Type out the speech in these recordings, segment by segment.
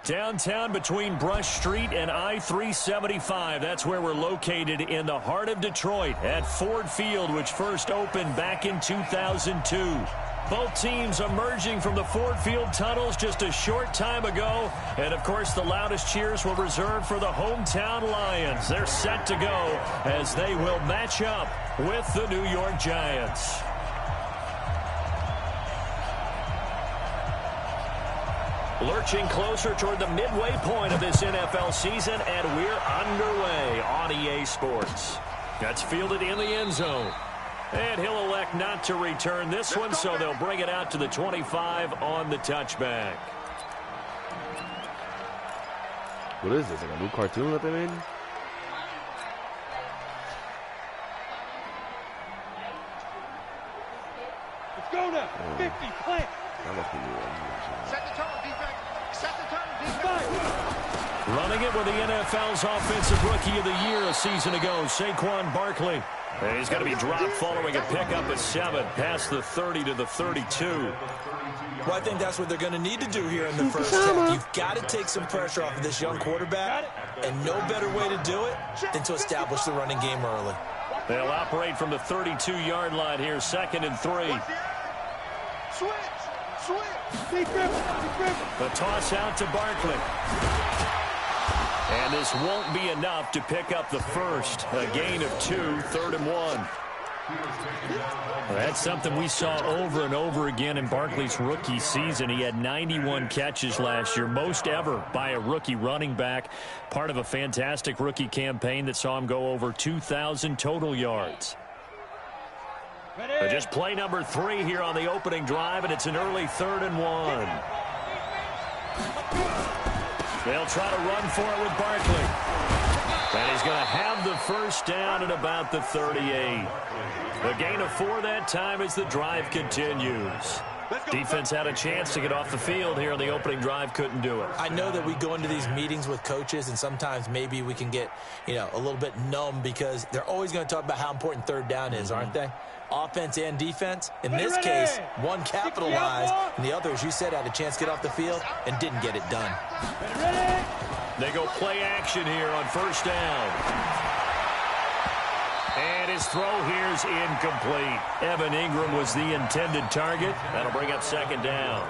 Downtown between Brush Street and I-375. That's where we're located in the heart of Detroit at Ford Field, which first opened back in 2002. Both teams emerging from the Ford Field tunnels just a short time ago. And, of course, the loudest cheers were reserved for the hometown Lions. They're set to go as they will match up with the New York Giants. Lurching closer toward the midway point of this NFL season, and we're underway on EA Sports. That's fielded in the end zone. And he'll elect not to return this one, so they'll bring it out to the 25 on the touchback. What is this, like a new cartoon that they made? Let's go now. 50, play. That must be new. Set the tone, defense. Set the tone, defense. Running it with the NFL's Offensive Rookie of the Year a season ago, Saquon Barkley. And he's going to be dropped following a pickup at 7, past the 30 to the 32. Well, I think that's what they're going to need to do here in the first half. You've got to take some pressure off of this young quarterback, and no better way to do it than to establish the running game early. They'll operate from the 32-yard line here, 2nd and 3. Switch. The toss out to Barkley. And this won't be enough to pick up the first. A gain of 2, 3rd and 1. That's something we saw over and over again in Barkley's rookie season. He had 91 catches last year, most ever by a rookie running back. Part of a fantastic rookie campaign that saw him go over 2,000 total yards. But just play number 3 here on the opening drive, and it's an early 3rd and 1. They'll try to run for it with Barkley. And he's going to have the first down at about the 38. The gain of 4 that time as the drive continues. Defense had a chance to get off the field here on the opening drive, couldn't do it. I know that we go into these meetings with coaches, and sometimes maybe we can get, a little bit numb because they're always going to talk about how important 3rd down is, aren't they? Offense and defense. In this case, one capitalized, and the other, as you said, had a chance to get off the field and didn't get it done. They go play action here on first down. And his throw here is incomplete. Evan Ingram was the intended target. That'll bring up 2nd down.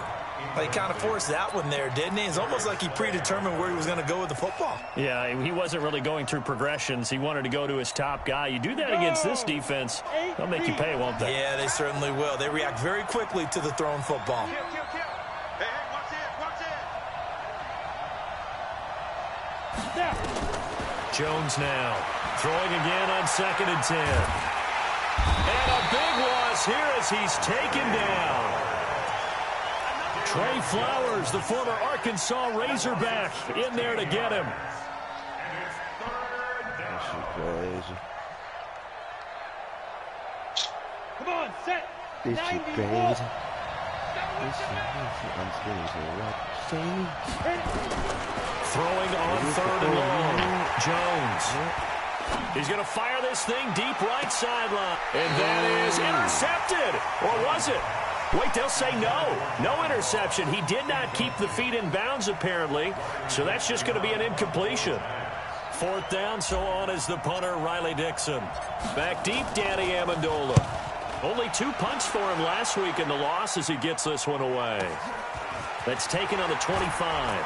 Well, he kind of forced that one there, didn't he? It's almost like he predetermined where he was going to go with the football. Yeah, he wasn't really going through progressions. He wanted to go to his top guy. You do that against this defense, they'll make you pay, won't they? Yeah, they certainly will. They react very quickly to the thrown football. Hey, watch it. Jones now throwing again on 2nd and 10. And a big loss here as he's taken down. Trey Flowers, the former Arkansas Razorback, in there to get him. Come on, set. This shit crazy. Throwing on 3rd and long. Jones. He's going to fire this thing deep right sideline. And that is intercepted. Or was it? Wait, they'll say no. No interception. He did not keep the feet in bounds, apparently. So that's just going to be an incompletion. 4th down, so on is the punter, Riley Dixon. Back deep, Danny Amendola. Only 2 punts for him last week in the loss as he gets this one away. That's taken on the 25.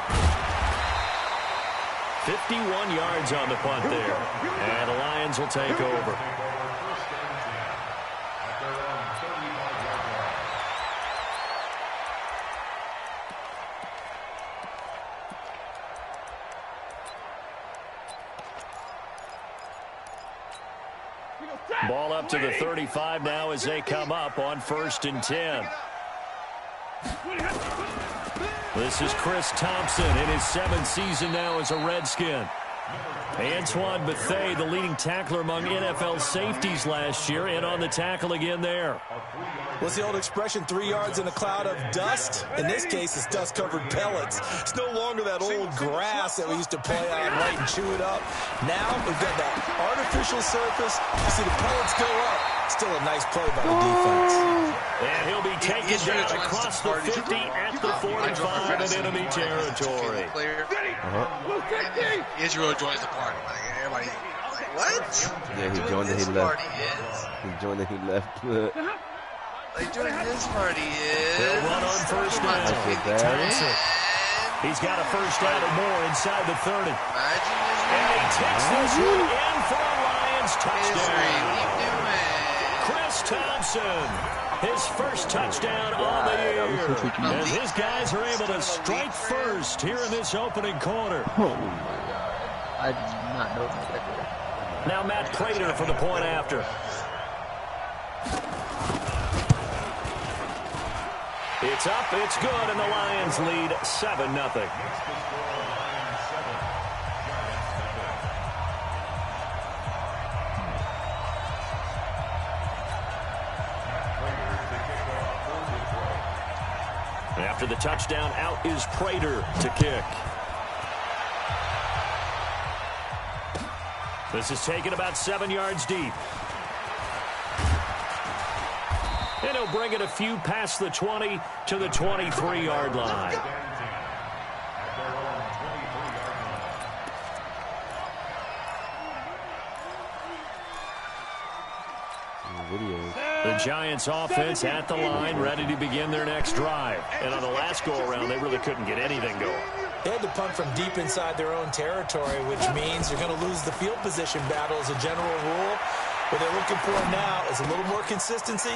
51 yards on the punt there. And the Lions will take over. Ball up to the 35 now as they come up on 1st and 10. This is Chris Thompson in his 7th season now as a Redskin. Antoine Bethea, the leading tackler among NFL safeties last year, and on the tackle again there. What's the old expression, 3 yards in a cloud of dust? In this case, it's dust-covered pellets. It's no longer that old grass that we used to play on, right, and chew it up. Now we've got that artificial surface. You see the pellets go up. It's still a nice play by the defense. And he'll be taken down across the 50 at the 45 in enemy territory. Israel joins the party. Like, everybody, like, what? Yeah, he joined and he left. He joined and he left. Like, joining his party is... They'll run on first down. Thompson. He's got a first down or more inside the 30. And he takes this one in for a Lions touchdown. Chris Thompson, his first touchdown on the year. And his guys are able to strike first here in this opening quarter. I did not know that. Now Matt Prater for the point after. It's up, it's good, and the Lions lead 7-0. After the touchdown, out is Prater to kick. This is taken about 7 yards deep. And he'll bring it a few past the 20 to the 23-yard line. The Giants offense at the line, ready to begin their next drive. And on the last go-around, they really couldn't get anything going. They had to punt from deep inside their own territory, which means you're going to lose the field position battle as a general rule. What they're looking for now is a little more consistency,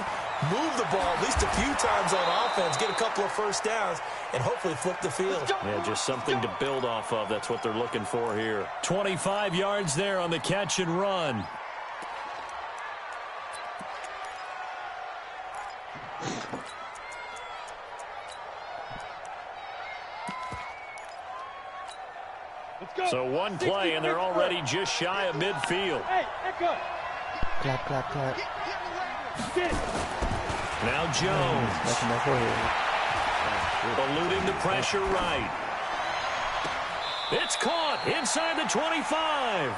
move the ball at least a few times on offense, get a couple of first downs, and hopefully flip the field. Yeah, just something to build off of. That's what they're looking for here. 25 yards there on the catch and run. So one play, and they're already just shy of midfield. Hey, echo. Clap, clap, clap. Now Jones. That's in my forehead. Eluding the pressure right. It's caught inside the 25.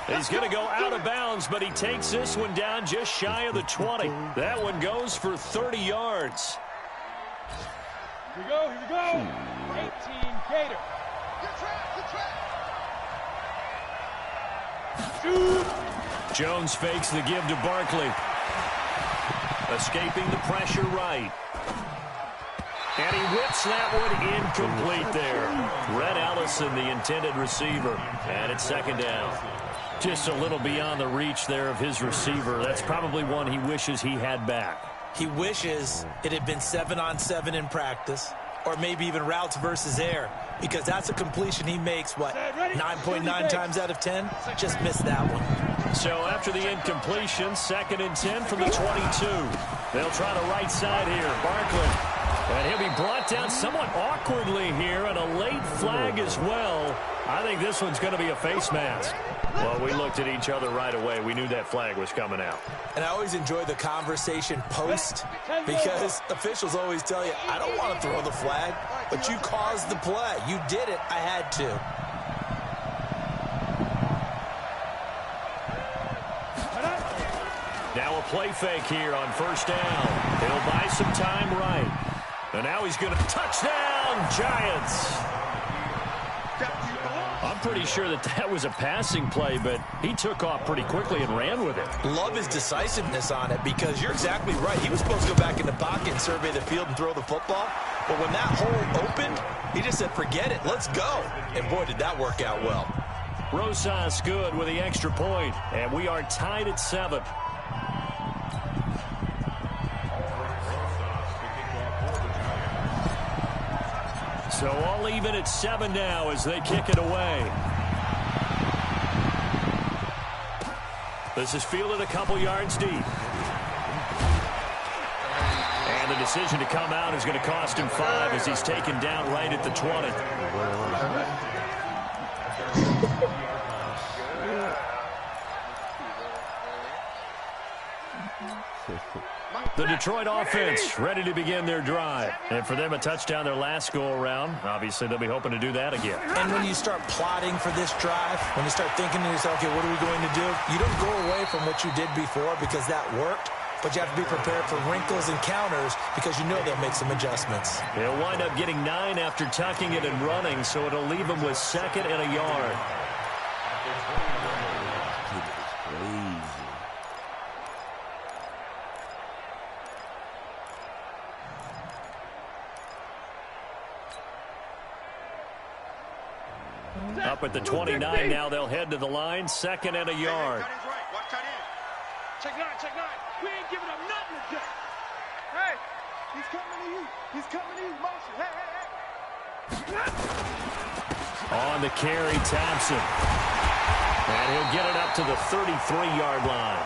He's going to go out of bounds, but he takes this one down just shy of the 20. That one goes for 30 yards. Here we go, here we go. 18 Gator. Jones fakes the give to Barkley. Escaping the pressure right. And he whips that one incomplete there. Red Allison, the intended receiver. And it's second down. Just a little beyond the reach there of his receiver. That's probably one he wishes he had back. He wishes it had been 7-on-7 in practice, or maybe even routes versus air, because that's a completion he makes, what, 9.9 times out of 10? Just missed that one. So after the incompletion, 2nd and 10 from the 22. They'll try the right side here. Barkley. And he'll be brought down somewhat awkwardly here, and a late flag as well. I think this one's going to be a face mask. Well, we looked at each other right away. We knew that flag was coming out. And I always enjoy the conversation post, because officials always tell you, I don't want to throw the flag, but you caused the play. You did it. I had to. Now a play fake here on first down. He'll buy some time right. And now he's going to touchdown, Giants. I'm pretty sure that was a passing play, but he took off pretty quickly and ran with it. Love his decisiveness on it, because you're exactly right. He was supposed to go back in the pocket and survey the field and throw the football. But when that hole opened, he just said, forget it, let's go. And boy, did that work out well. Rosas good with the extra point, and we are tied at 7. So all even at 7 now as they kick it away. This is fielded a couple yards deep. And the decision to come out is going to cost him 5 as he's taken down right at the 20. The Detroit offense ready to begin their drive. And for them, a touchdown their last go-around. Obviously, they'll be hoping to do that again. And when you start plotting for this drive, when you start thinking to yourself, okay, what are we going to do? You don't go away from what you did before because that worked. but you have to be prepared for wrinkles and counters because you know they'll make some adjustments. They'll wind up getting 9 after tucking it and running, so it'll leave them with 2nd and a yard. Up at the 29 now, they'll head to the line, 2nd and a yard. Check 9, check 9. We ain't giving up nothing today. Hey, he's coming to you. He's coming to you. Motion. Hey. On the carry, Thompson. And he'll get it up to the 33-yard line.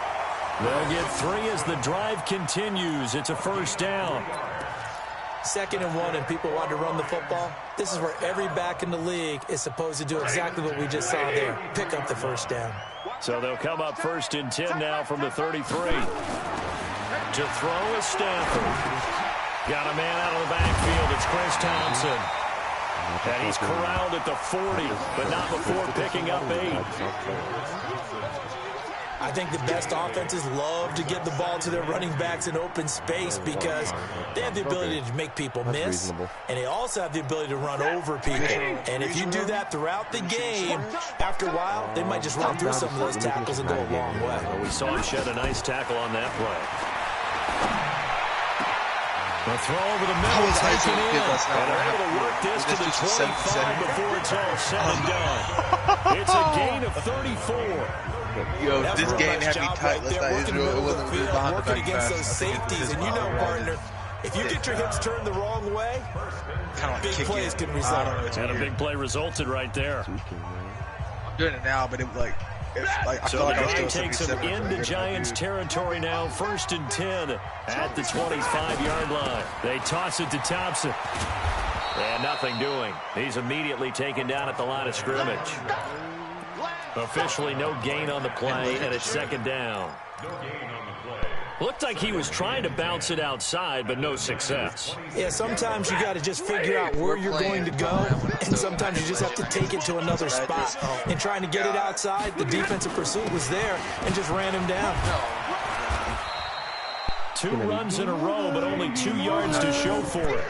They'll get 3 as the drive continues. It's a first down. 2nd and 1 and people want to run the football. This is where every back in the league is supposed to do exactly what we just saw there. Pick up the first down. So they'll come up 1st and 10 now from the 33. To throw is Stafford. Got a man out of the backfield. It's Chris Thompson. And he's corralled at the 40, but not before picking up 8. I think the best offenses love to get the ball to their running backs in open space because they have the ability to make people miss, and they also have the ability to run over people. And if you do that throughout the game, after a while, they might just run through some of those tackles and go a long way. Well, we saw him shed a nice tackle on that play. The throw over the middle is taken in, and they're able to work this to the 25 before it's all said and done. It's a gain of 34. Yo, this game had me tight last night. Israel, it wasn't really behind the working back against fast. those safeties, and you know, partner, if you get your hips turned the wrong way, big plays can result. And a big play resulted right there. I'm doing it now, but it was like, I so felt the like I was drive still takes them 77. into Giants territory now, 1st and 10 at the 25-yard line. They toss it to Thompson. And nothing doing. He's immediately taken down at the line of scrimmage. Officially no gain on the play, and it's 2nd down. Looked like he was trying to bounce it outside, but no success. Yeah, sometimes you got to just figure out where you're going to go, and sometimes you just have to take it to another spot. And trying to get it outside, the defensive pursuit was there and just ran him down. 2 runs in a row, but only 2 yards to show for it.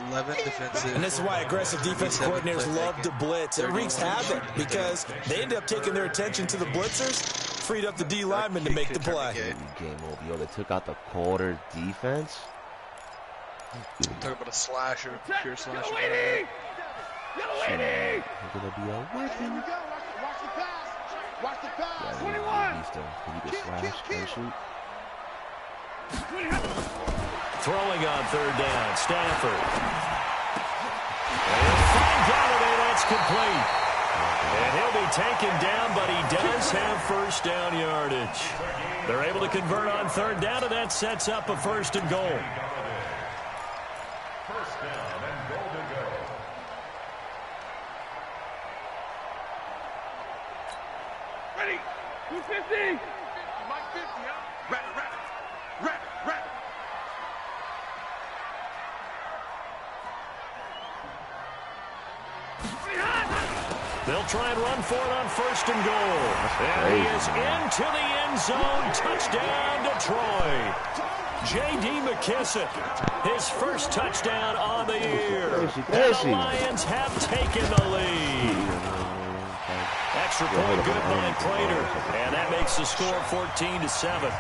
11 defensive. And this is why aggressive defense coordinators love to blitz. It wreaks havoc because they end up taking their attention to the blitzers, freed up the D lineman to make the play. Game over. Yo, they took out the quarter defense. Talk about a slasher, pure slasher. Lady! They're gonna be a weapon. Watch the pass. Watch the pass. 21. Can you get slash and shoot? Throwing on 3rd down, Stafford. And Frank Galladay, that's complete. And he'll be taken down, but he does have 1st down yardage. They're able to convert on 3rd down, and that sets up a 1st and goal. Ready. 250. Mike 50, huh? Rapid. They'll try and run for it on 1st and goal. And he is into the end zone. Touchdown, Detroit. J.D. McKissick, his first touchdown on the year. And the Lions have taken the lead. Extra point good by Prater. And that makes the score 14-7.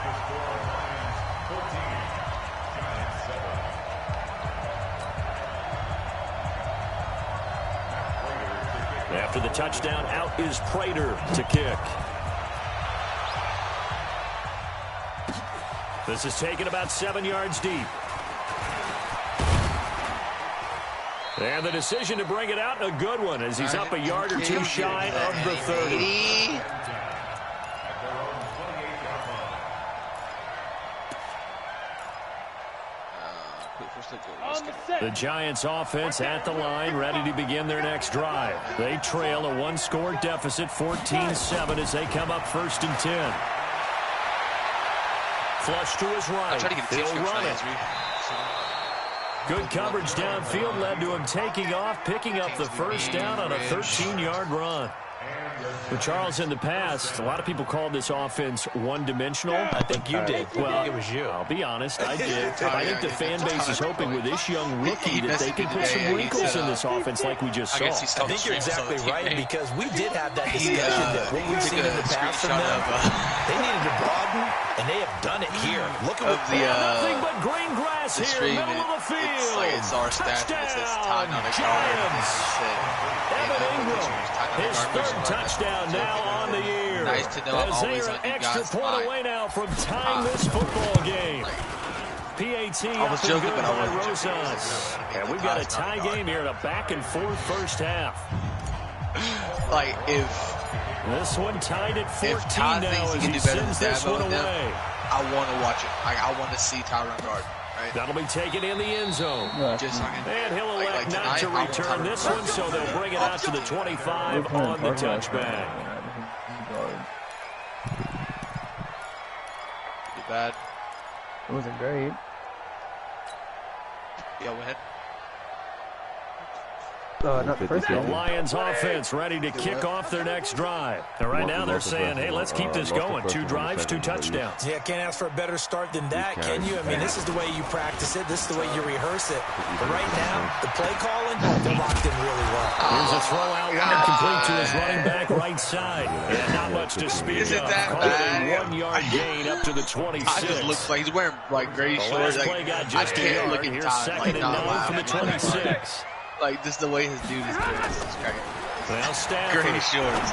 After the touchdown, out is Prater to kick. This is taken about 7 yards deep. And the decision to bring it out, a good one, as he's up a yard or 2 shy of the 30. The Giants offense at the line, ready to begin their next drive. They trail a 1-score deficit, 14-7, as they come up 1st and 10. Flush to his right. He'll run it. Good coverage downfield led to him taking off, picking up the 1st down on a 13-yard run. Well, Charles, in the past, a lot of people called this offense one-dimensional. I think you did. Well, I think it was you. I'll be honest, I did. I think the fan base is hoping with this young rookie that they can put some wrinkles in this offense like we just saw. I think you're exactly right, because we did have that discussion that what we've seen in the past from them, they needed to broaden, and they have done it here. Look at nothing but green grass here, middle of the field. It's our stat. It says Ty Giants. Evan Ingram, his third touchdown now on the year. Nice to know as they are an extra point away now from tying this football game. PAT up and good by Rosas. And we've got a tie game here in a back-and-forth first half. Like, if this one tied at 14 Ty now thinks as he he can do better sends than this one Dabo, away. I want to watch it. I want to see Ty run guard. Right? That'll be taken in the end zone. Just so I can, And he'll elect not tonight, to return this one, so they'll bring it out to the 25 on the touchback. Too bad. It wasn't great. Yeah, go ahead. Not the first The one. Lions offense ready to kick off their next drive. And right now they're saying, hey, let's keep this going. 2 drives, 2 touchdowns. Yeah, can't ask for a better start than that, can you? I mean, this is the way you practice it. This is the way you rehearse it. But right now, the play calling, they're locked in really well. Here's a throw out wide complete to his running back right side. And not much to speak Is it of. that Called a bad? 1-yard gain up to the 26. I just looks like he's wearing like gray The shorts. last Like, play got I just a can't yard. look at Here's Ty. 2nd Like, and not 9 from the laughing. 26. Like, just the way his dude is dressed. It's crazy. Now Stafford. Gray shorts.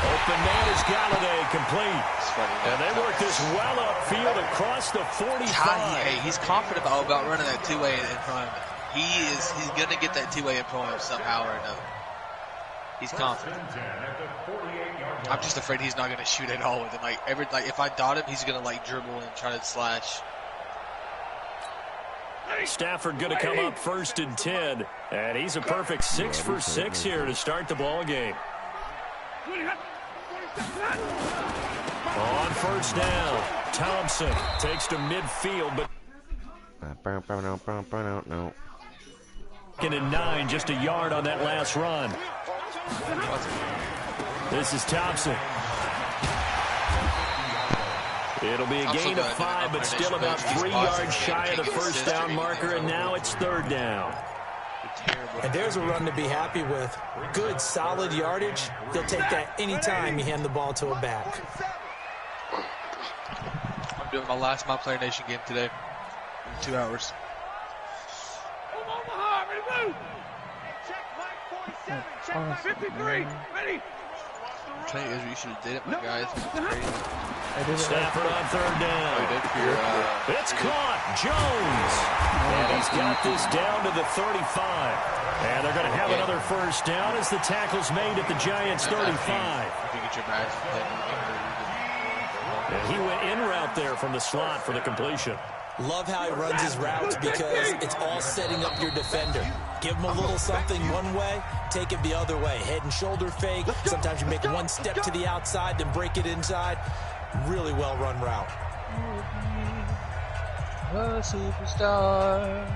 Open man is Galladay complete. It's funny. And they work this well upfield across the 45. Hey, he's confident about running that two-way in front of him. He's going to get that two-way in front of him somehow or another. He's confident. I'm just afraid he's not going to shoot at all with him. Like if I dot him, he's going to like dribble and try to slash. Stafford going to come up 1st and 10. And he's a perfect 6 for 6 here to start the ball game. On 1st down, Thompson takes to midfield, but No. 2nd and 9, just a yard on that last run. This is Thompson. It'll be a gain of 5, but still about 3 yards shy of the 1st down marker, and now it's 3rd down. And there's a run to be happy with. Good, solid yardage. He'll take that anytime you hand the ball to a back. I'm doing my last My Player Nation game today in 2 hours. Check 53. Ready? I'm telling you guys, you should have did it, my guys. Stafford on 3rd down. It's caught. Jones. And he's got this down to the 35. And they're going to have another 1st down as the tackle's made at the Giants' 35. If you get your badge, And he went in route there from the slot for the completion. Love how he runs his routes because it's all setting up your defender. Give him a little something one way, take it the other way. Head and shoulder fake. Sometimes you make one step to the outside, then break it inside. Really well run route. A superstar.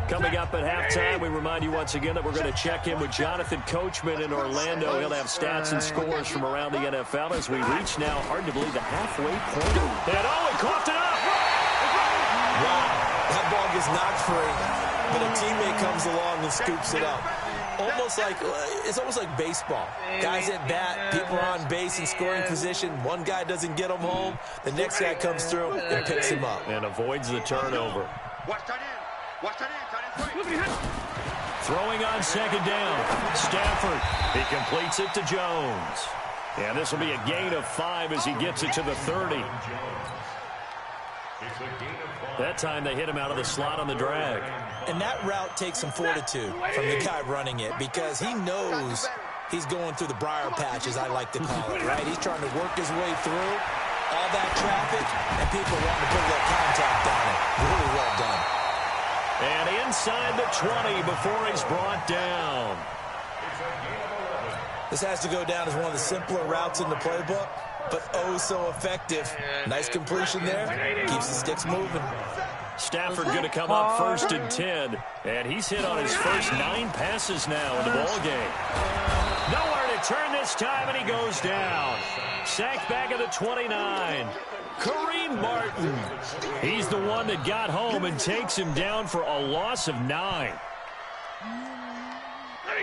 Coming up at halftime, we remind you once again that we're going to check in with Jonathan Coachman in Orlando. He'll have stats and scores from around the NFL as we reach now, hard to believe, the halfway point. And he coughed it up! Wow, that ball gets knocked free, but a teammate comes along and scoops it up. It's almost like baseball. Guys at bat, people are on base in scoring position. One guy doesn't get him home. The next guy comes through and picks him up. And avoids the turnover. Watch that in. Watch that in. Throwing on 2nd down. Stafford. He completes it to Jones. And this will be a gain of 5 as he gets it to the 30. That time they hit him out of the slot on the drag. And that route takes some fortitude from the guy running it because he knows he's going through the briar patch, as I like to call it, right? He's trying to work his way through all that traffic, and people want to put a little contact on it. Really well done. And inside the 20 before he's brought down. This has to go down as one of the simpler routes in the playbook, but oh so effective. Nice completion there. Keeps the sticks moving. Stafford going to come up 1st and 10. And he's hit on his first 9 passes now in the ball game. Nowhere to turn this time, and he goes down. Sacked back at the 29. Kareem Martin. He's the one that got home and takes him down for a loss of 9.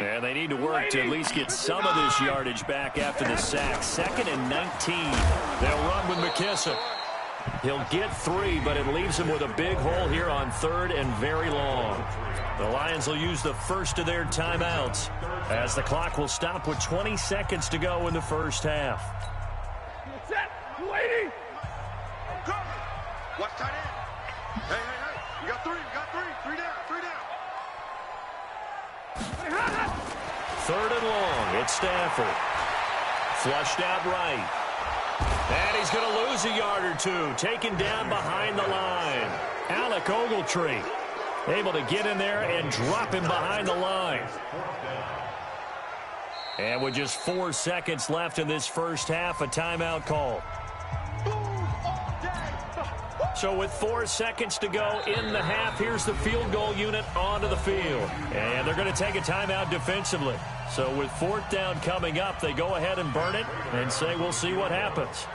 And they need to work to at least get some of this yardage back after the sack. 2nd and 19. They'll run with McKissick. He'll get 3, but it leaves him with a big hole here on 3rd and very long. The Lions will use the first of their timeouts as the clock will stop with 20 seconds to go in the first half. Set. Waiting. Watch tight end. Hey. You got 3. You got 3. 3 down. 3 down. 3rd and long. It's Stafford. Flushed out right. And he's going to lose a yard or 2. Taken down behind the line. Alec Ogletree able to get in there and drop him behind the line. And with just 4 seconds left in this first half, a timeout call. So with 4 seconds to go in the half, here's the field goal unit onto the field. And they're going to take a timeout defensively. So with 4th down coming up, they go ahead and burn it and say we'll see what happens.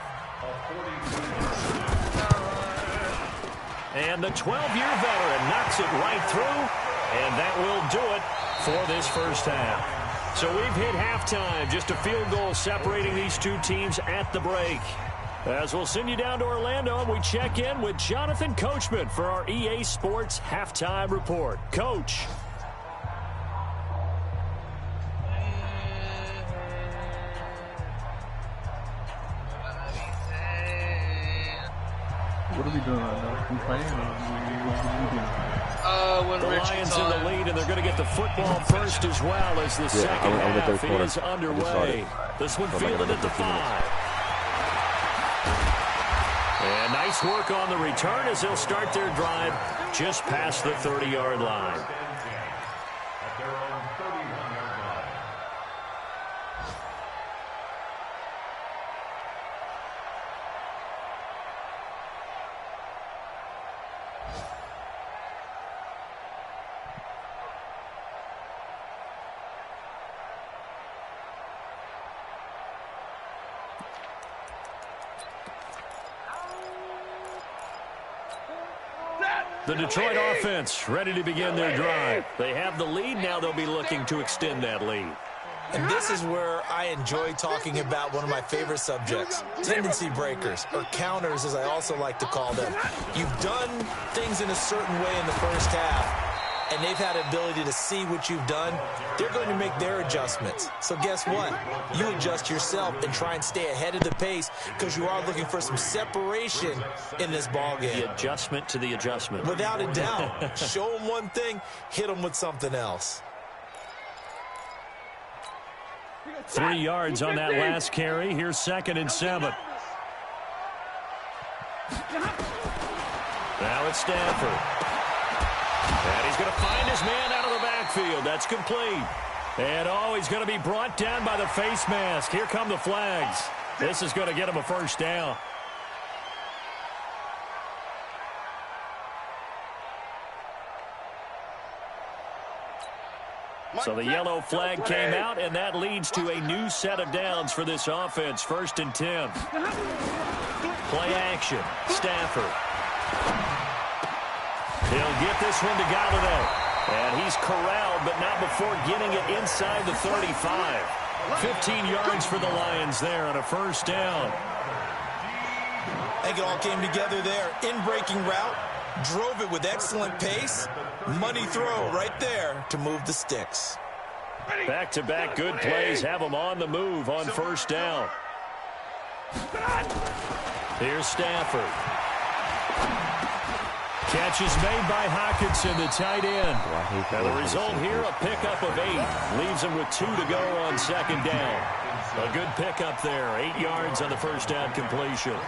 And the 12-year veteran knocks it right through, and that will do it for this first half. So we've hit halftime, just a field goal separating these two teams at the break. As we'll send you down to Orlando, and we check in with Jonathan Coachman for our EA Sports Halftime Report. Coach. What are we doing right now? We playing or what The Lions in the lead, and they're going to get the football first as well as the second half is underway. This one fielded at the 5. And nice work on the return as they'll start their drive just past the 30-yard line. The Detroit offense ready to begin their drive. They have the lead. Now they'll be looking to extend that lead. And this is where I enjoy talking about one of my favorite subjects, tendency breakers, or counters as I also like to call them. You've done things in a certain way in the first half, and they've had the ability to see what you've done. They're going to make their adjustments. So guess what? You adjust yourself and try and stay ahead of the pace because you are looking for some separation in this ballgame. The adjustment to the adjustment. Without a doubt. Show them one thing, hit them with something else. 3 yards on that last carry. Here's 2nd and 7. Now it's Stafford. And he's going to find his man out of the backfield. That's complete. And, he's going to be brought down by the face mask. Here come the flags. This is going to get him a first down. So the yellow flag came out, and that leads to a new set of downs for this offense. 1st and 10. Play action. Stafford. He'll get this one to Golladay. And he's corralled, but not before getting it inside the 35. 15 yards for the Lions there on a first down. I think it all came together there. In-breaking route. Drove it with excellent pace. Money throw right there to move the sticks. Back-to-back good plays have them on the move on first down. Here's Stafford. Catch is made by Hockenson, the tight end. And the result here, a pickup of 8. Leaves him with 2 to go on 2nd down. A good pickup there. 8 yards on the first down completion.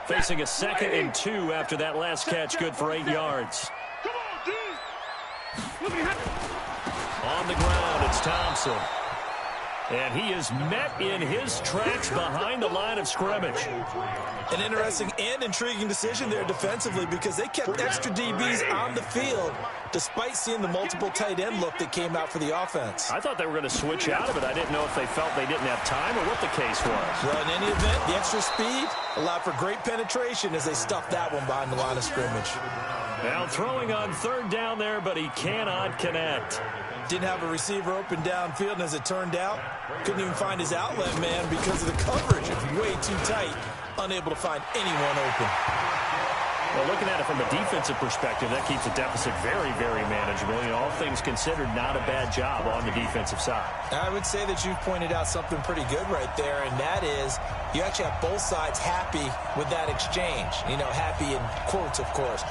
Facing a 2nd and 2 after that last catch, good for 8 yards. On the ground, it's Thompson. And he is met in his tracks behind the line of scrimmage. An interesting and intriguing decision there defensively because they kept extra DBs on the field despite seeing the multiple tight end look that came out for the offense. I thought they were going to switch out of it. I didn't know if they felt they didn't have time or what the case was. Well, in any event, the extra speed allowed for great penetration as they stuffed that one behind the line of scrimmage. Now throwing on third down there, but he cannot connect. Didn't have a receiver open downfield, and as it turned out, couldn't even find his outlet man because of the coverage. It's way too tight, unable to find anyone open. Well, looking at it from a defensive perspective, that keeps the deficit very, very manageable. You know, all things considered, not a bad job on the defensive side. I would say that you've pointed out something pretty good right there, and that is you actually have both sides happy with that exchange. You know, happy in quotes, of course.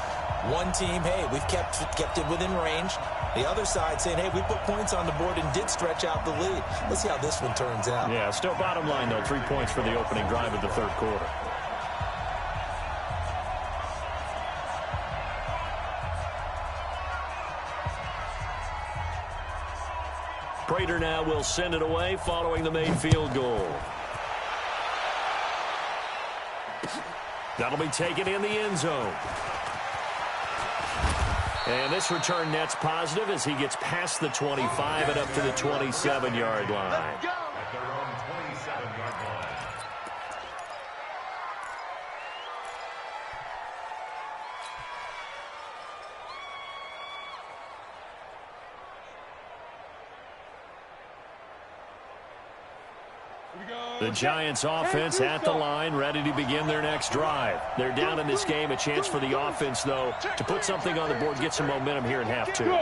One team, hey, we've kept it within range. The other side saying, hey, we put points on the board and did stretch out the lead. Let's see how this one turns out. Yeah, still bottom line, though, 3 points for the opening drive of the third quarter. Prater now will send it away following the made field goal. That'll be taken in the end zone. And this return net's positive as he gets past the 25 and up to the 27-yard line. The Giants offense at the line, ready to begin their next drive. They're down in this game. A chance for the offense, though, to put something on the board, get some momentum here in half two.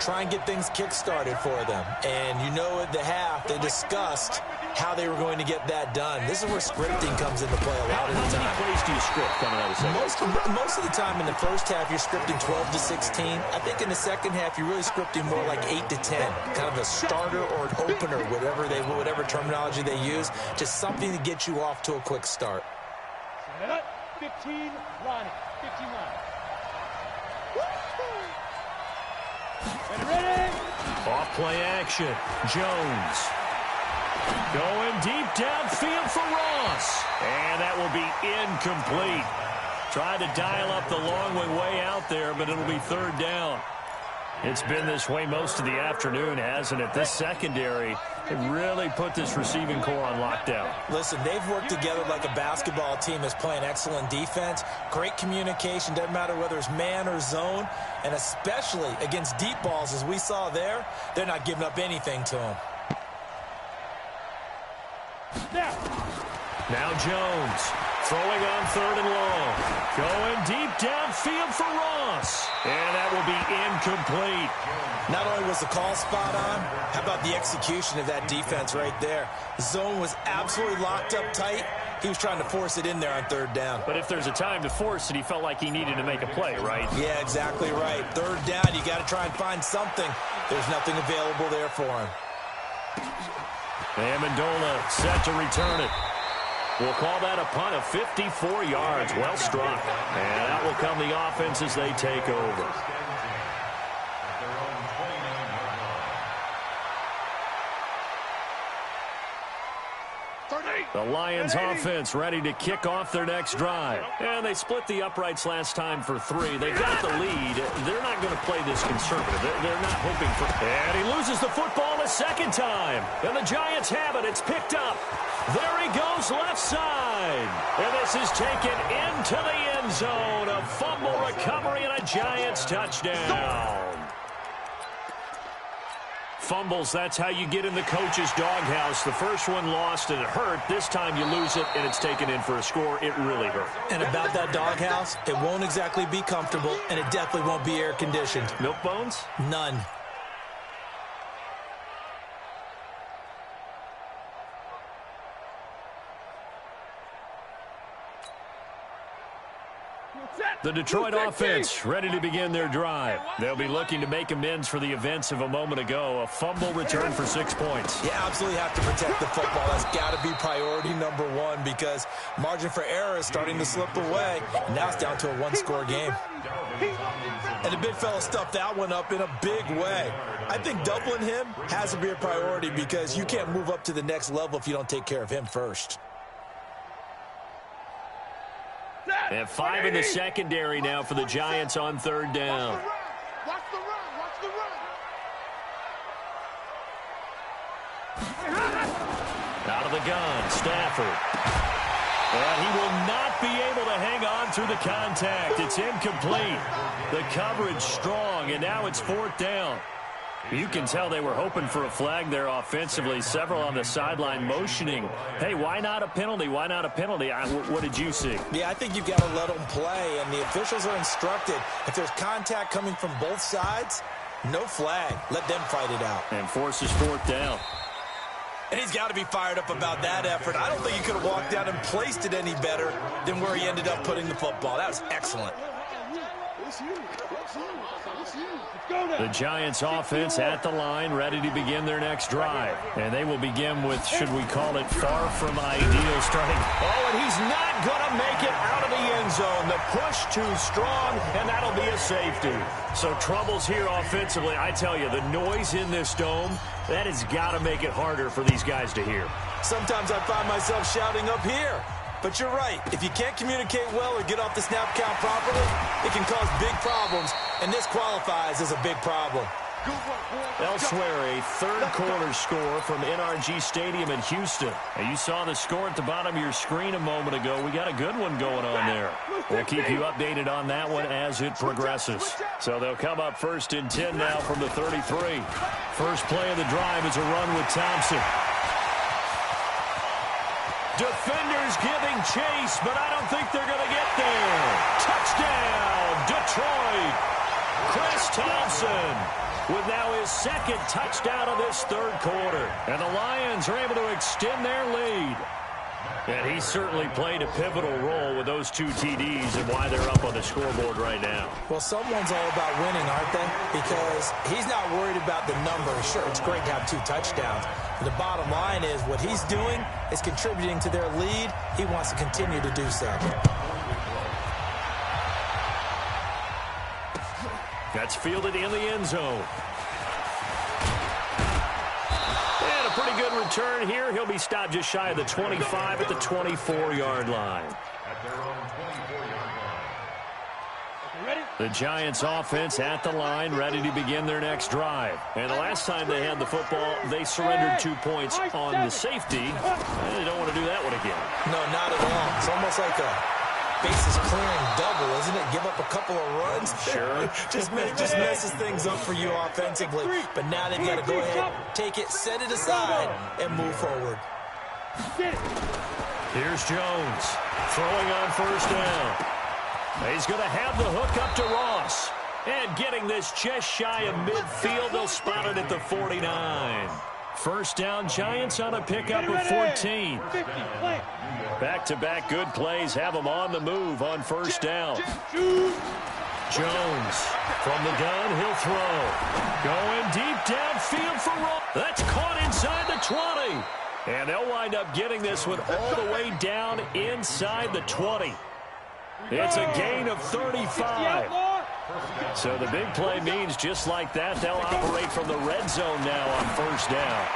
Try and get things kick-started for them. And you know at the half, they discussed how they were going to get that done. This is where scripting comes into play a lot of the time. How many plays do you script coming out of the second? Most of the time in the first half, you're scripting 12 to 16. I think in the second half, you're really scripting more like 8 to 10. Kind of a starter or an opener, whatever terminology they use. Just something to get you off to a quick start. 15, Ronnie. 15 line. Ready? Off play action. Jones. Going deep downfield for Ross. And that will be incomplete. Tried to dial up the long way out there, but it'll be third down. It's been this way most of the afternoon, hasn't it? This secondary really put this receiving core on lockdown. Listen, they've worked together like a basketball team that's playing excellent defense. Great communication, doesn't matter whether it's man or zone. And especially against deep balls, as we saw there, they're not giving up anything to them. Now Jones throwing on third and long. Going deep downfield for Ross. And that will be incomplete. Not only was the call spot on, how about the execution of that defense right there? The zone was absolutely locked up tight. He was trying to force it in there on third down. But if there's a time to force it, he felt like he needed to make a play, right? Yeah, exactly right. Third down, you got to try and find something. There's nothing available there for him. Amendola set to return it. We'll call that a punt of 54 yards. Well struck. And that will come the offense as they take over. The Lions offense ready to kick off their next drive. And they split the uprights last time for 3. They got the lead. They're not going to play this conservative. They're not hoping for... And he loses the football a second time. And the Giants have it. It's picked up. There he goes left side. And this is taken into the end zone. A fumble recovery and a Giants touchdown. Fumbles, that's how you get in the coach's doghouse. The first one lost and it hurt. This time you lose it and it's taken in for a score. It really hurt. And about that doghouse, it won't exactly be comfortable and it definitely won't be air conditioned. Milk bones? None. The Detroit offense ready to begin their drive. They'll be looking to make amends for the events of a moment ago. A fumble return for 6 points. You absolutely have to protect the football. That's got to be priority number one because margin for error is starting to slip away. And now it's down to a one-score game. And the big fella stuffed that one up in a big way. I think doubling him has to be a priority because you can't move up to the next level if you don't take care of him first. And 5 in the secondary now for the Giants on 3rd down. Watch the run. Watch the run. Out of the gun, Stafford. And he will not be able to hang on through the contact. It's incomplete. The coverage strong, and now it's 4th down. You can tell they were hoping for a flag there offensively. Several on the sideline motioning. Hey, why not a penalty? Why not a penalty? What did you see? Yeah, I think you've got to let them play, and the officials are instructed. If there's contact coming from both sides, no flag. Let them fight it out. And forces 4th down. And he's got to be fired up about that effort. I don't think he could have walked down and placed it any better than where he ended up putting the football. That was excellent. The Giants offense at the line, ready to begin their next drive. And they will begin with, should we call it, far from ideal starting. Oh, and he's not going to make it out of the end zone. The push too strong, and that'll be a safety. So troubles here offensively. I tell you, the noise in this dome, that has got to make it harder for these guys to hear. Sometimes I find myself shouting up here. But you're right. If you can't communicate well or get off the snap count properly, it can cause big problems, and this qualifies as a big problem. Elsewhere, a third-quarter score from NRG Stadium in Houston. And you saw the score at the bottom of your screen a moment ago. We got a good one going on there. We'll keep you updated on that one as it progresses. So they'll come up 1st and 10 now from the 33. First play of the drive is a run with Thompson. Defenders giving chase, but I don't think they're going to get there. Touchdown, Detroit. Chris Thompson with now his 2nd touchdown of this 3rd quarter. And the Lions are able to extend their lead. And he certainly played a pivotal role with those 2 TDs and why they're up on the scoreboard right now. Well, someone's all about winning, aren't they? Because he's not worried about the number. Sure, it's great to have 2 touchdowns. But the bottom line is what he's doing is contributing to their lead. He wants to continue to do so. That's fielded in the end zone. And a pretty good return here. He'll be stopped just shy of the 25 at the 24-yard line. The Giants offense at the line, ready to begin their next drive. And the last time they had the football, they surrendered 2 points on the safety. And they don't want to do that one again. No, not at all. It's almost like a bases clearing double, isn't it? Give up a couple of runs. Sure. just messes things up for you offensively. But now they've got to go ahead, take it, set it aside, and move forward. Here's Jones throwing on 1st down. He's going to have the hook up to Ross. And getting this just shy of midfield, they'll spot it at the 49. 1st down, Giants on a pickup of 14. Back-to-back good plays have them on the move on 1st down. Jones from the gun, he'll throw. Going deep downfield for Ross. That's caught inside the 20. And they'll wind up getting this one all the way down inside the 20. It's a gain of 35. So the big play means just like that, they'll operate from the red zone now on 1st down.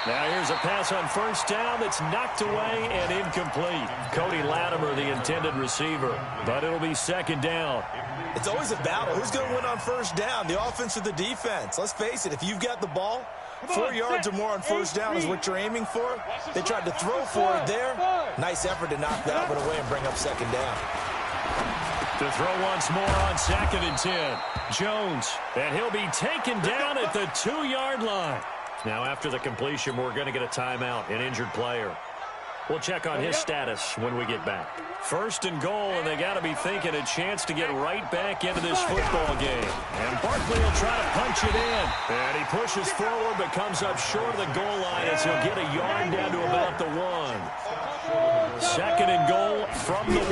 Now here's a pass on 1st down that's knocked away and incomplete. Cody Latimer, the intended receiver, but it'll be 2nd down. It's always a battle. Who's going to win on 1st down, the offense or the defense? Let's face it, if you've got the ball, 4 yards or more on 1st down is what you're aiming for. They tried to throw for it there. Nice effort to knock that one away and bring up 2nd down. To throw once more on 2nd and 10. Jones, and he'll be taken down at the 2-yard line. Now after the completion, we're going to get a timeout, an injured player. We'll check on his status when we get back. First and goal, and they got to be thinking a chance to get right back into this football game. And Barkley will try to punch it in. And he pushes forward but comes up short of the goal line as he'll get a yard down to about the 1. Second and goal from the 1.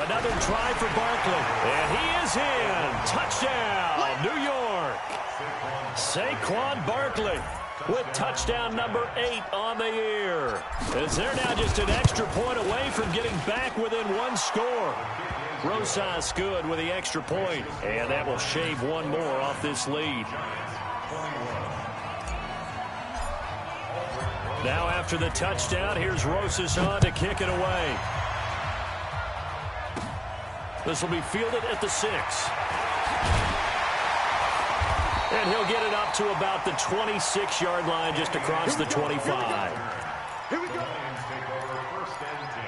Another try for Barkley. And he is in. Touchdown, New York. Saquon Barkley with touchdown number 8 on the year. As they're now just an extra point away from getting back within 1 score. Rosas good with the extra point, and that will shave 1 more off this lead. Now after the touchdown, here's Rosas on to kick it away. This will be fielded at the 6. And he'll get it up to about the 26-yard line just across the 25. Here we go. Lions take over first and 10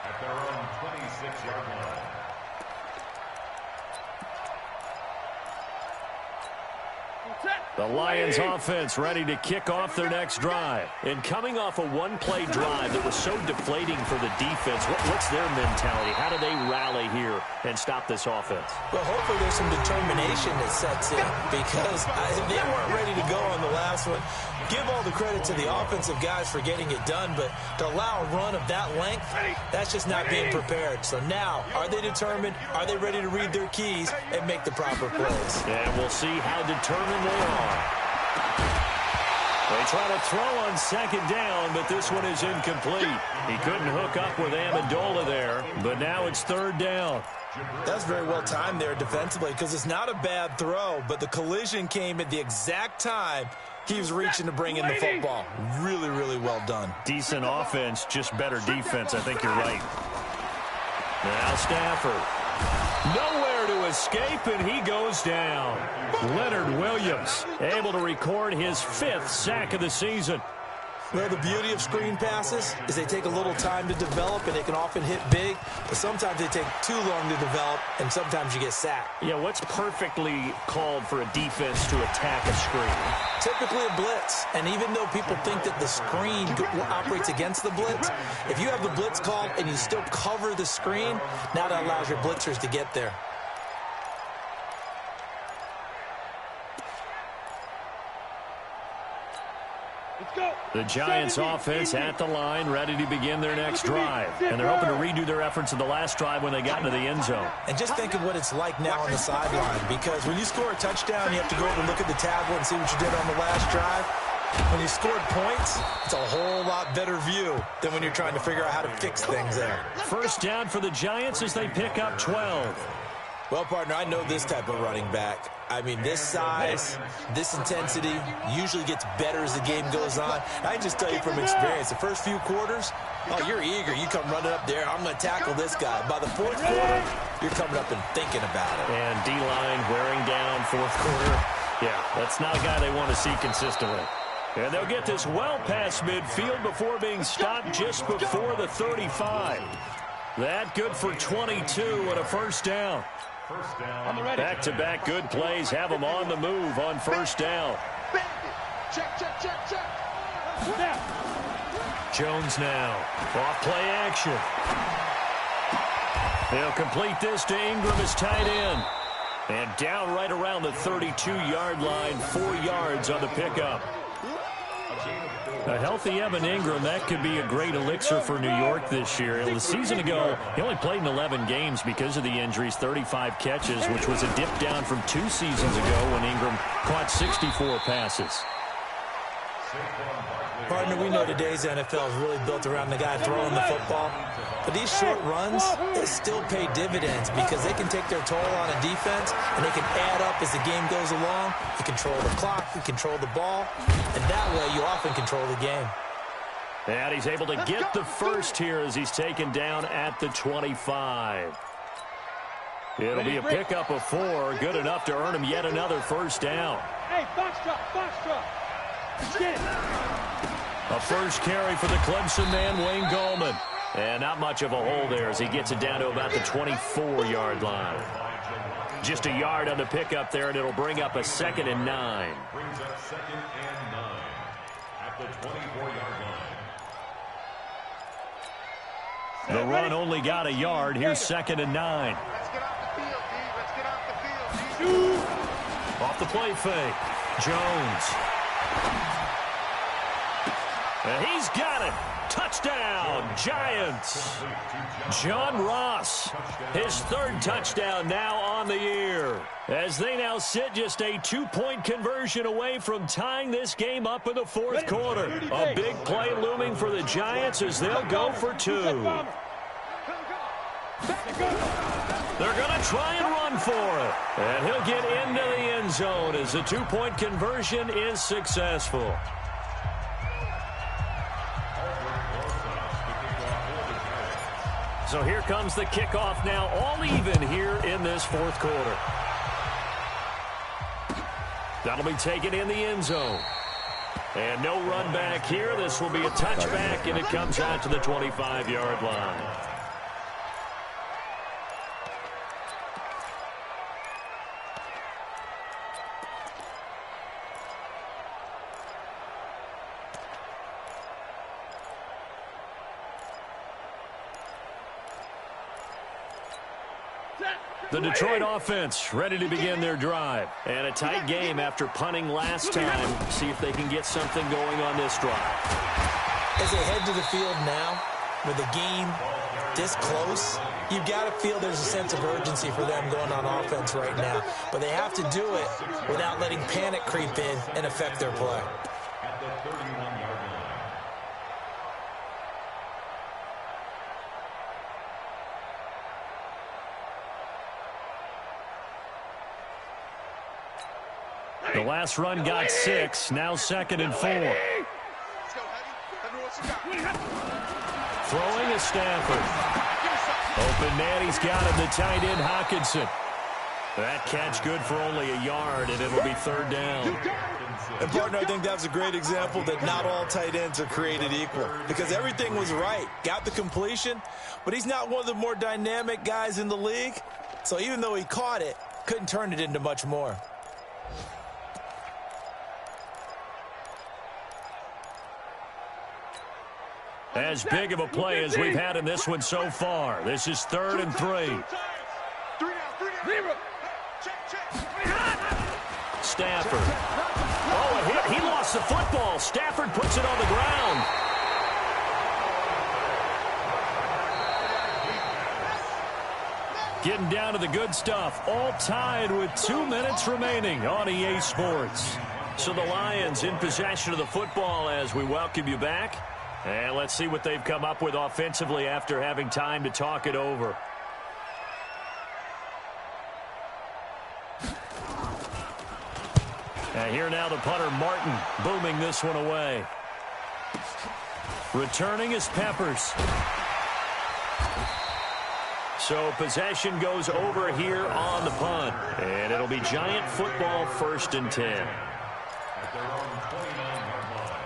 at their own 26-yard line. The Lions offense ready to kick off their next drive. And coming off a one-play drive that was so deflating for the defense, what's their mentality? How do they rally here and stop this offense? Well, hopefully there's some determination that sets in because they weren't ready to go on the last one. Give all the credit to the offensive guys for getting it done, but to allow a run of that length, that's just not being prepared. So now, are they determined? Are they ready to read their keys and make the proper plays? And we'll see how determined they are. They try to throw on second down, but this one is incomplete. He couldn't hook up with Amendola there, but now it's third down. That's very well timed there defensively because it's not a bad throw, but the collision came at the exact time he was reaching to bring in the football. Really, really well done. Decent offense, just better defense. I think you're right. Now Stafford. Nowhere to escape, and he goes down. Leonard Williams able to record his 5th sack of the season. Well, the beauty of screen passes is they take a little time to develop, and they can often hit big, but sometimes they take too long to develop, and sometimes you get sacked. Yeah, what's perfectly called for a defense to attack a screen? Typically a blitz, and even though people think that the screen operates against the blitz, if you have the blitz called and you still cover the screen, now that allows your blitzers to get there. The Giants offense at the line, ready to begin their next drive. And they're hoping to redo their efforts in the last drive when they got into the end zone. And just think of what it's like now on the sideline, because when you score a touchdown, you have to go over and look at the tablet and see what you did on the last drive. When you scored points, it's a whole lot better view than when you're trying to figure out how to fix things there. First down for the Giants as they pick up 12. Well, partner, I know this type of running back. I mean, this size, this intensity usually gets better as the game goes on. I can just tell you from experience, the first few quarters, oh, you're eager. You come running up there, I'm going to tackle this guy. By the 4th quarter, you're coming up and thinking about it. And D-line wearing down 4th quarter. Yeah, that's not a guy they want to see consistently. And they'll get this well past midfield before being stopped just before the 35. That good for 22 and a first down. Back-to-back good plays have them on the move on first down. Check, check, check, check. Jones now. Off play action. They'll complete this to Ingram as tight end. And down right around the 32-yard line, 4 yards on the pickup. A healthy Evan Ingram, that could be a great elixir for New York this year. The season ago, he only played in 11 games because of the injuries, 35 catches, which was a dip down from 2 seasons ago when Ingram caught 64 passes. Partner, we know today's NFL is really built around the guy throwing the football. But these short runs, they still pay dividends because they can take their toll on a defense and they can add up as the game goes along. You control the clock, you control the ball, and that way you often control the game. And he's able to get the first here as he's taken down at the 25. It'll be a pickup of 4, good enough to earn him yet another first down. Hey, box drop. Get it. A first carry for the Clemson man, Wayne Gallman. And not much of a hole there as he gets it down to about the 24-yard line. Just a yard on the pickup there, and it'll bring up a 2nd and 9. Brings up 2nd and 9 at the 24-yard line. The run only got a yard. Here's 2nd and 9. Let's get off the field, D. Let's get off the field, D. Off the play fake. Jones. And he's got it. Touchdown, Giants. John Ross, his 3rd touchdown now on the year, as they now sit just a 2-point conversion away from tying this game up in the 4th quarter. A big play looming for the Giants as they'll go for 2. They're going to try and run for it. And he'll get into the end zone as the 2-point conversion is successful. So here comes the kickoff now, all even here in this 4th quarter. That'll be taken in the end zone. And no run back here. This will be a touchback, and it comes out to the 25-yard line. The Detroit offense ready to begin their drive. And a tight game after punting last time. See if they can get something going on this drive. As they head to the field now, with the game this close, you've got to feel there's a sense of urgency for them going on offense right now. But they have to do it without letting panic creep in and affect their play. At the 31-yard line. The last run got 6, now 2nd and 4. Let's go, Heavy. Everyone's got. Throwing is Stafford. Open man, he's got him, the tight end Hockenson. That catch good for only a yard, and it'll be 3rd down. And, partner, I think that's a great example that not all tight ends are created equal, because everything was right. Got the completion, but he's not one of the more dynamic guys in the league. So even though he caught it, couldn't turn it into much more. As big of a play as we've had in this one so far. This is 3rd and 3. 3 down. Stafford. Oh, a hit. He lost the football. Stafford puts it on the ground. Getting down to the good stuff. All tied with 2 minutes remaining on EA Sports. So the Lions in possession of the football as we welcome you back. And let's see what they've come up with offensively after having time to talk it over. And here now the punter, Martin, booming this one away. Returning is Peppers. So possession goes over here on the punt. And it'll be Giant football, 1st and 10. At their own 29-yard line.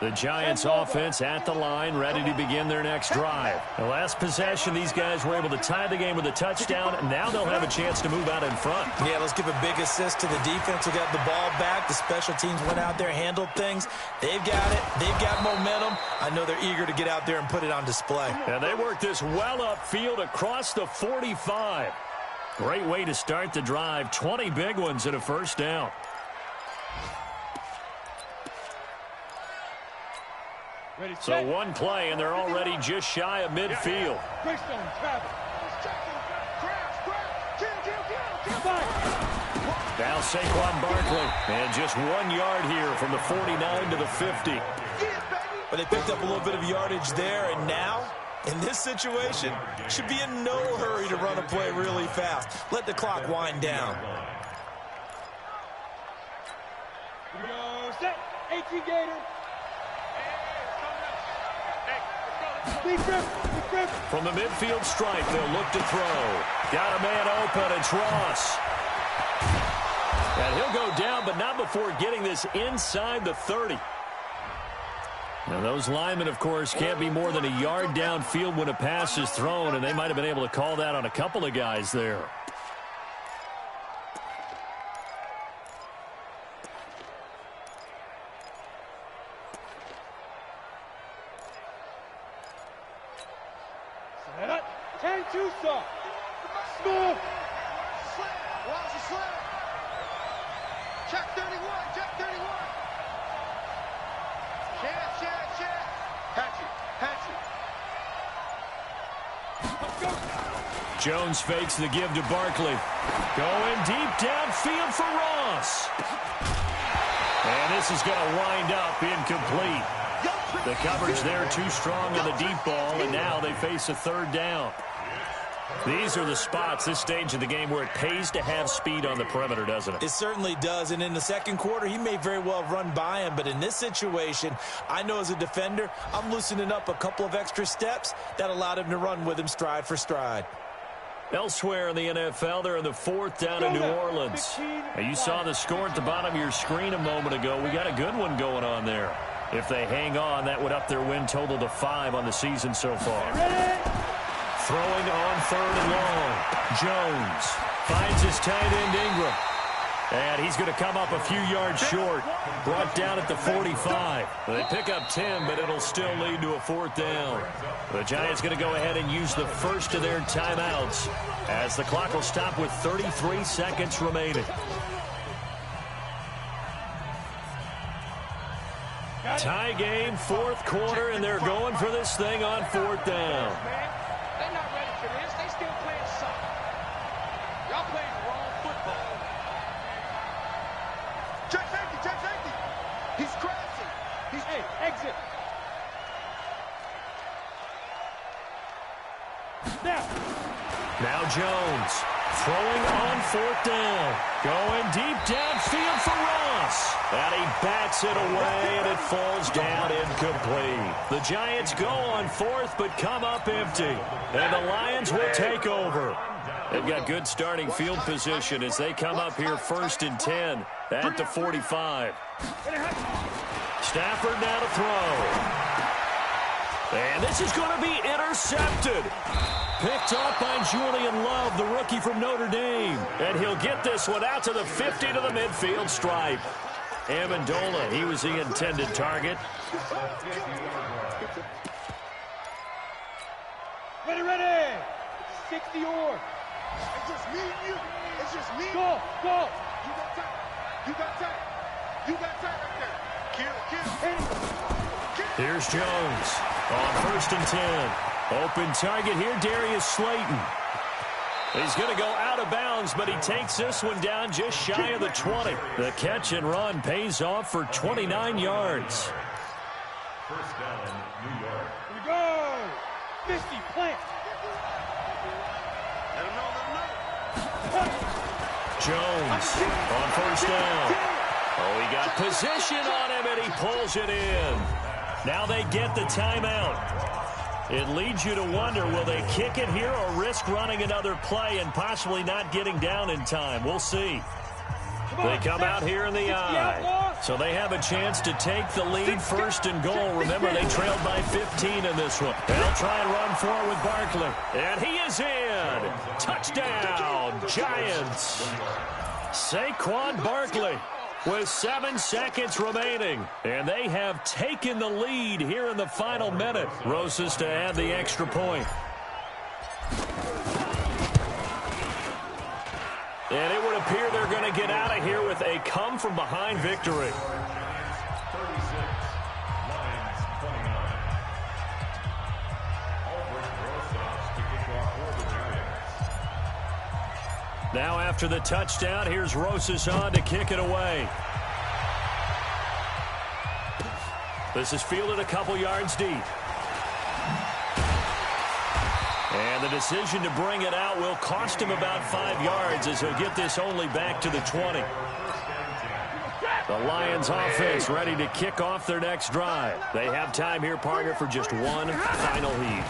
The Giants offense at the line, ready to begin their next drive. The last possession, these guys were able to tie the game with a touchdown, and now they'll have a chance to move out in front. Yeah, let's give a big assist to the defense who got the ball back. The special teams went out there, handled things. They've got it. They've got momentum. I know they're eager to get out there and put it on display. And they worked this well upfield across the 45. Great way to start the drive. 20 big ones and a 1st down. So one play, and they're already just shy of midfield. Now Saquon Barkley, and just 1 yard here from the 49 to the 50. But they picked up a little bit of yardage there, and now, in this situation, should be in no hurry to run a play really fast. Let the clock wind down. Set. 18 Gator. From the midfield stripe, they'll look to throw. Got a man open, it's Ross. And he'll go down, but not before getting this inside the 30. Now, those linemen, of course, can't be more than a yard downfield when a pass is thrown, and they might have been able to call that on a couple of guys there. what you saw. Move. Slam. Watch the slam. Check 31. Check 31. Chance. Hatchet. Jones fakes the give to Barkley. Going deep downfield for Ross. And this is going to wind up incomplete. The coverage there too strong on the deep ball, and now they face a third down. These are the spots, this stage of the game, where it pays to have speed on the perimeter, doesn't it? It certainly does, and in the second quarter, he may very well run by him, but in this situation, I know as a defender, I'm loosening up a couple of extra steps that allowed him to run with him stride for stride. Elsewhere in the NFL, they're in the fourth down in New Orleans. Now, you saw the score at the bottom of your screen a moment ago. We got a good one going on there. If they hang on, that would up their win total to 5 on the season so far. Throwing on third and long. Jones finds his tight end Ingram. And he's going to come up a few yards short. Brought down at the 45. They pick up 10, but it'll still lead to a fourth down. The Giants going to go ahead and use the first of their timeouts as the clock will stop with 33 seconds remaining. Tie game, fourth quarter, and they're going for this thing on fourth down. They're not ready for this. They still playing soccer. Y'all playing the wrong football. Check safety. He's crashing. Hey, exit. Now Jones throwing on fourth down. Going deep downfield for Ross. And he bats it away, and it falls down incomplete. The Giants go on fourth, but come up empty. And the Lions will take over. They've got good starting field position as they come up here first and 10 at the 45. Stafford now to throw. And this is going to be intercepted. Picked off by Julian Love, the rookie from Notre Dame. And he'll get this one out to the 50 to the midfield stripe. Amendola, he was the intended target. Ready. 60 or. It's just me and you. It's just me. Go. You got time right there. Kill. Here's Jones on first and 10. Open target here, Darius Slayton. He's going to go out of bounds, but he takes this one down just shy of the 20. The catch and run pays off for 29 yards. First down, New York. Here we go. 50, plant. Let him know. Jones on first down. Oh, he got position on him, and he pulls it in. Now they get the timeout. It leads you to wonder, will they kick it here or risk running another play and possibly not getting down in time? We'll see. They come out here in the eye. So they have a chance to take the lead first and goal. Remember, they trailed by 15 in this one. They'll try and run for it with Barkley. And he is in. Touchdown, Giants. Saquon Barkley with 7 seconds remaining. And they have taken the lead here in the final minute. Rosas to add the extra point. And it would appear they're going to get out of here with a come-from-behind victory. 36, Lions 29. Albert Rosas to kick off for the Giants. Now after the touchdown, here's Rosas on to kick it away. This is fielded a couple yards deep. And the decision to bring it out will cost him about 5 yards as he'll get this only back to the 20. The Lions offense ready to kick off their next drive. They have time here, partner, for just one final heave.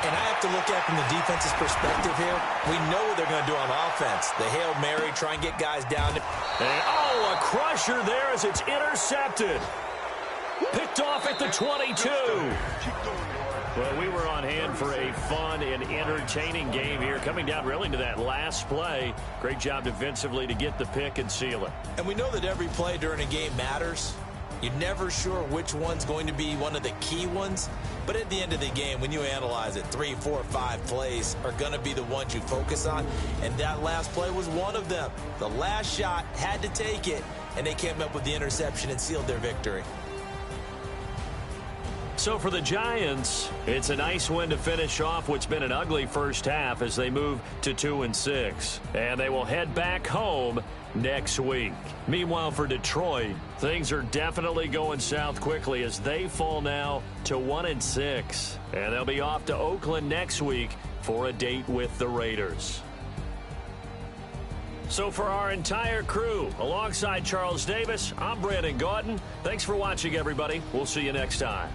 And I have to look at it from the defense's perspective here. We know what they're going to do on offense. The Hail Mary, try and get guys down. And, oh, a crusher there as it's intercepted. Picked off at the 22. Well, we were on hand for a fun and entertaining game here, coming down really to that last play. Great job defensively to get the pick and seal it. And we know that every play during a game matters, You're never sure which one's going to be one of the key ones, but at the end of the game, when you analyze it, 3, 4, 5 plays are going to be the ones you focus on, and that last play was one of them. The last shot had to take it, and they came up with the interception and sealed their victory. So for the Giants, it's a nice win to finish off what's been an ugly first half as they move to 2-6. And they will head back home next week. Meanwhile, for Detroit, things are definitely going south quickly as they fall now to 1-6. And they'll be off to Oakland next week for a date with the Raiders. So for our entire crew, alongside Charles Davis, I'm Brandon Gaudin. Thanks for watching, everybody. We'll see you next time.